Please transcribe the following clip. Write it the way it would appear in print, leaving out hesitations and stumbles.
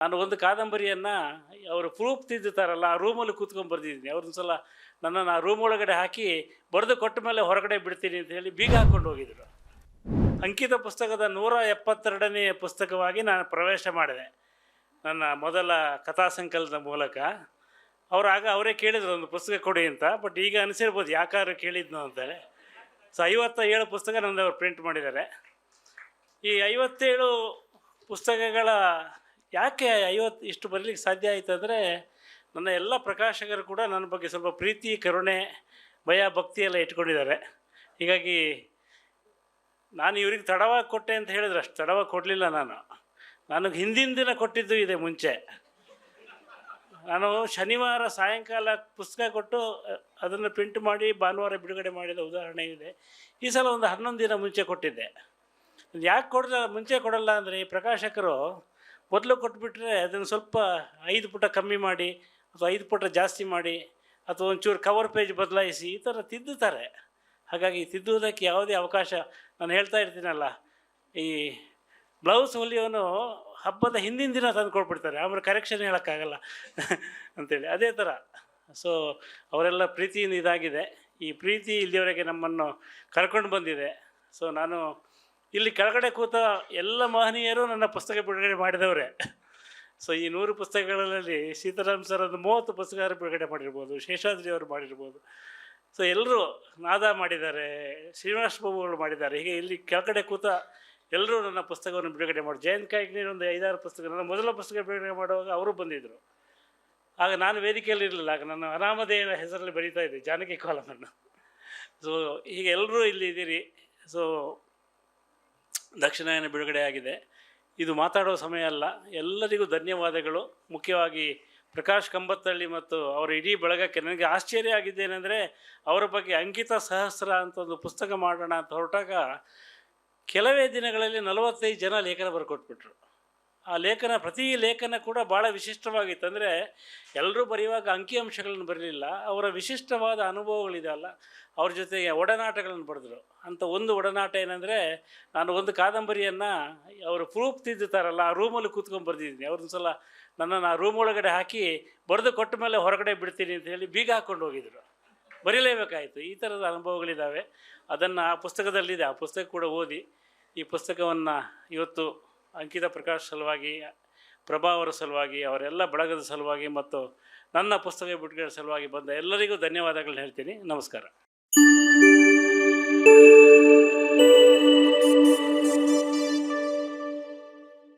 ನಾನು ಒಂದು ಕಾದಂಬರಿಯನ್ನು ಅವರು ಪ್ರೂಫ್ ತಿದ್ದುತ್ತಾರಲ್ಲ ಆ ರೂಮಲ್ಲಿ ಕೂತ್ಕೊಂಡು ಬರೆದಿದ್ದೀನಿ. ಅವ್ರೊಂದು ಸಲ ನನ್ನನ್ನು ಆ ರೂಮ್ ಒಳಗಡೆ ಹಾಕಿ ಬರೆದು ಕೊಟ್ಟ ಮೇಲೆ ಹೊರಗಡೆ ಬಿಡ್ತೀನಿ ಅಂತ ಹೇಳಿ ಬೀಗ ಹಾಕ್ಕೊಂಡು ಹೋಗಿದ್ರು. ಅಂಕಿತ ಪುಸ್ತಕದ 172ನೇ ಪುಸ್ತಕವಾಗಿ ನಾನು ಪ್ರವೇಶ ಮಾಡಿದೆ ನನ್ನ ಮೊದಲ ಕಥಾ ಸಂಕಲನದ ಮೂಲಕ. ಆಗ ಅವರೇ ಕೇಳಿದ್ರು ಒಂದು ಪುಸ್ತಕ ಕೊಡಿ ಅಂತ. ಬಟ್ ಈಗ ಅನಿಸಿರ್ಬೋದು ಯಾಕಾದ್ರೂ ಕೇಳಿದ್ನು ಅಂತೇಳಿ. ಸೊ 57 ಪುಸ್ತಕ ನಮ್ಮದು ಅವ್ರು ಪ್ರಿಂಟ್ ಮಾಡಿದ್ದಾರೆ. ಈ 57 ಪುಸ್ತಕಗಳ ಯಾಕೆ ಇಷ್ಟು ಬರಲಿಕ್ಕೆ ಸಾಧ್ಯ ಆಯಿತು ಅಂದರೆ, ನನ್ನ ಎಲ್ಲ ಪ್ರಕಾಶಕರು ಕೂಡ ನನ್ನ ಬಗ್ಗೆ ಸ್ವಲ್ಪ ಪ್ರೀತಿ, ಕರುಣೆ, ಭಯ, ಭಕ್ತಿ ಎಲ್ಲ ಇಟ್ಕೊಂಡಿದ್ದಾರೆ. ಹೀಗಾಗಿ ನಾನು ಇವ್ರಿಗೆ ತಡವಾಗಿ ಕೊಟ್ಟೆ ಅಂತ ಹೇಳಿದ್ರೆ ಅಷ್ಟು ತಡವಾಗಿ ಕೊಡಲಿಲ್ಲ. ನನಗೆ ಹಿಂದಿನ ದಿನ ಕೊಟ್ಟಿದ್ದು ಇದೆ. ಮುಂಚೆ ನಾನು ಶನಿವಾರ ಸಾಯಂಕಾಲ ಪುಸ್ತಕ ಕೊಟ್ಟು ಅದನ್ನು ಪ್ರಿಂಟ್ ಮಾಡಿ ಭಾನುವಾರ ಬಿಡುಗಡೆ ಮಾಡಿದ ಉದಾಹರಣೆ ಇದೆ. ಈ ಸಲ ಒಂದು 11 ದಿನ ಮುಂಚೆ ಕೊಟ್ಟಿದ್ದೆ. ಯಾಕೆ ಮುಂಚೆ ಕೊಡಲ್ಲ ಅಂದರೆ, ಈ ಪ್ರಕಾಶಕರು ಮೊದಲು ಕೊಟ್ಬಿಟ್ರೆ ಅದನ್ನು ಸ್ವಲ್ಪ 5 ಪುಟ ಕಮ್ಮಿ ಮಾಡಿ ಅಥವಾ 5 ಪುಟ ಜಾಸ್ತಿ ಮಾಡಿ ಅಥವಾ ಒಂಚೂರು ಕವರ್ ಪೇಜ್ ಬದಲಾಯಿಸಿ ಈ ಥರ ತಿದ್ದುತ್ತಾರೆ. ಹಾಗಾಗಿ ತಿದ್ದುವುದಕ್ಕೆ ಯಾವುದೇ ಅವಕಾಶ, ನಾನು ಹೇಳ್ತಾ ಇರ್ತೀನಲ್ಲ, ಈ ಬ್ಲೌಸ್ ಹೊಲಿಯೋನು ಹಬ್ಬದ ಹಿಂದಿನ ದಿನ ತಂದು ಕೊಟ್ಬಿಡ್ತಾರೆ, ಆಮೇಲೆ ಕರೆಕ್ಷನ್ ಹೇಳೋಕ್ಕಾಗಲ್ಲ ಅಂಥೇಳಿ. ಅದೇ ಥರ ಸೊ ಅವರೆಲ್ಲ ಪ್ರೀತಿಯಿಂದ ಇದಾಗಿದೆ. ಈ ಪ್ರೀತಿ ಇಲ್ಲಿಯವರೆಗೆ ನಮ್ಮನ್ನು ಕರ್ಕೊಂಡು ಬಂದಿದೆ. ಸೊ ನಾನು ಇಲ್ಲಿ ಕೆಳಗಡೆ ಕೂತ ಎಲ್ಲ ಮಹನೀಯರು ನನ್ನ ಪುಸ್ತಕ ಬಿಡುಗಡೆ ಮಾಡಿದವರೇ. ಸೊ ಈ 100 ಪುಸ್ತಕಗಳಲ್ಲಿ ಸೀತಾರಾಮ್ ಸರ್ ಒಂದು 30 ಪುಸ್ತಕ ಬಿಡುಗಡೆ ಮಾಡಿರ್ಬೋದು, ಶೇಷಾದ್ರಿ ಅವರು ಮಾಡಿರ್ಬೋದು. ಸೊ ಎಲ್ಲರೂ ನಾದ ಮಾಡಿದ್ದಾರೆ, ಶ್ರೀನಿವಾಸ ಬಾಬುಗಳು ಮಾಡಿದ್ದಾರೆ. ಹೀಗೆ ಇಲ್ಲಿ ಕೆಳಗಡೆ ಕೂತ ಎಲ್ಲರೂ ನನ್ನ ಪುಸ್ತಕವನ್ನು ಬಿಡುಗಡೆ ಮಾಡಿ, ಜಯಂತ್ ಕಾಯ್ಕಿಣಿಯರು ಒಂದು 5-6 ಪುಸ್ತಕ, ನನ್ನ ಮೊದಲ ಪುಸ್ತಕ ಬಿಡುಗಡೆ ಮಾಡುವಾಗ ಅವರು ಬಂದಿದ್ದರು. ಆಗ ನಾನು ವೇದಿಕೆಯಲ್ಲಿ ಇರಲಿಲ್ಲ. ಆಗ ನನ್ನ ಅನಾಮಧೇಯ ಹೆಸರಲ್ಲಿ ಬರೀತಾ ಇದ್ದೆ, ಜಾನಕಿ ಕಾಲಮನ್ನು. ಸೊ ಹೀಗೆ ಎಲ್ಲರೂ ಇಲ್ಲಿ ಇದ್ದೀರಿ. ಸೊ ದಕ್ಷಿಣಾಯನ ಬಿಡುಗಡೆ ಆಗಿದೆ. ಇದು ಮಾತಾಡೋ ಸಮಯ ಅಲ್ಲ. ಎಲ್ಲರಿಗೂ ಧನ್ಯವಾದಗಳು. ಮುಖ್ಯವಾಗಿ ಪ್ರಕಾಶ್ ಕಂಬತ್ತಳ್ಳಿ ಮತ್ತು ಅವರ ಇಡೀ ಬಳಗಕ್ಕೆ. ನನಗೆ ಆಶ್ಚರ್ಯ ಆಗಿದ್ದೇನೆಂದರೆ, ಅವರ ಬಗ್ಗೆ ಅಂಕಿತ ಸಹಸ್ರ ಅಂತ ಒಂದು ಪುಸ್ತಕ ಮಾಡೋಣ ಅಂತ ಹೊರಟಾಗ ಕೆಲವೇ ದಿನಗಳಲ್ಲಿ 45 ಜನ ಲೇಖನ ಬರ್ಕೊಟ್ಬಿಟ್ರು. ಆ ಲೇಖನ, ಪ್ರತಿ ಲೇಖನ ಕೂಡ ಭಾಳ ವಿಶಿಷ್ಟವಾಗಿತ್ತು. ಅಂದರೆ ಎಲ್ಲರೂ ಬರೆಯುವಾಗ ಅಂಕಿಅಂಶಗಳನ್ನು ಬರಲಿಲ್ಲ, ಅವರ ವಿಶಿಷ್ಟವಾದ ಅನುಭವಗಳಿದೆ ಅಲ್ಲ, ಅವ್ರ ಜೊತೆಗೆ ಒಡನಾಟಗಳನ್ನು ಬರೆದ್ರು. ಅಂಥ ಒಂದು ಒಡನಾಟ ಏನಂದರೆ, ನಾನು ಒಂದು ಕಾದಂಬರಿಯನ್ನು ಅವರು ಪ್ರೂಫ್ ತಿದ್ದುತ್ತಾರಲ್ಲ ಆ ರೂಮಲ್ಲಿ ಕೂತ್ಕೊಂಡು ಬರೆದಿದ್ದೀನಿ. ಅವ್ರೊಂದು ಸಲ ನನ್ನನ್ನು ಆ ರೂಮ್ ಒಳಗಡೆ ಹಾಕಿ ಬರೆದು ಕೊಟ್ಟ ಮೇಲೆ ಹೊರಗಡೆ ಬಿಡ್ತೀನಿ ಅಂತ ಹೇಳಿ ಬೀಗ ಹಾಕ್ಕೊಂಡು ಹೋಗಿದ್ರು. ಬರೀಲೇಬೇಕಾಯಿತು. ಈ ಥರದ ಅನುಭವಗಳಿದ್ದಾವೆ. ಅದನ್ನು ಆ ಪುಸ್ತಕದಲ್ಲಿದೆ. ಆ ಪುಸ್ತಕ ಕೂಡ ಓದಿ. ಈ ಪುಸ್ತಕವನ್ನು ಇವತ್ತು ಅಂಕಿತ ಪ್ರಕಾಶ್ ಸಲುವಾಗಿ, ಪ್ರಭಾ ಅವರ ಸಲುವಾಗಿ, ಅವರೆಲ್ಲ ಬಳಗದ ಸಲುವಾಗಿ ಮತ್ತು ನನ್ನ ಪುಸ್ತಕ ಬಿಡುಗಡೆ ಸಲುವಾಗಿ ಬಂದ ಎಲ್ಲರಿಗೂ ಧನ್ಯವಾದಗಳನ್ನ ಹೇಳ್ತೀನಿ. ನಮಸ್ಕಾರ.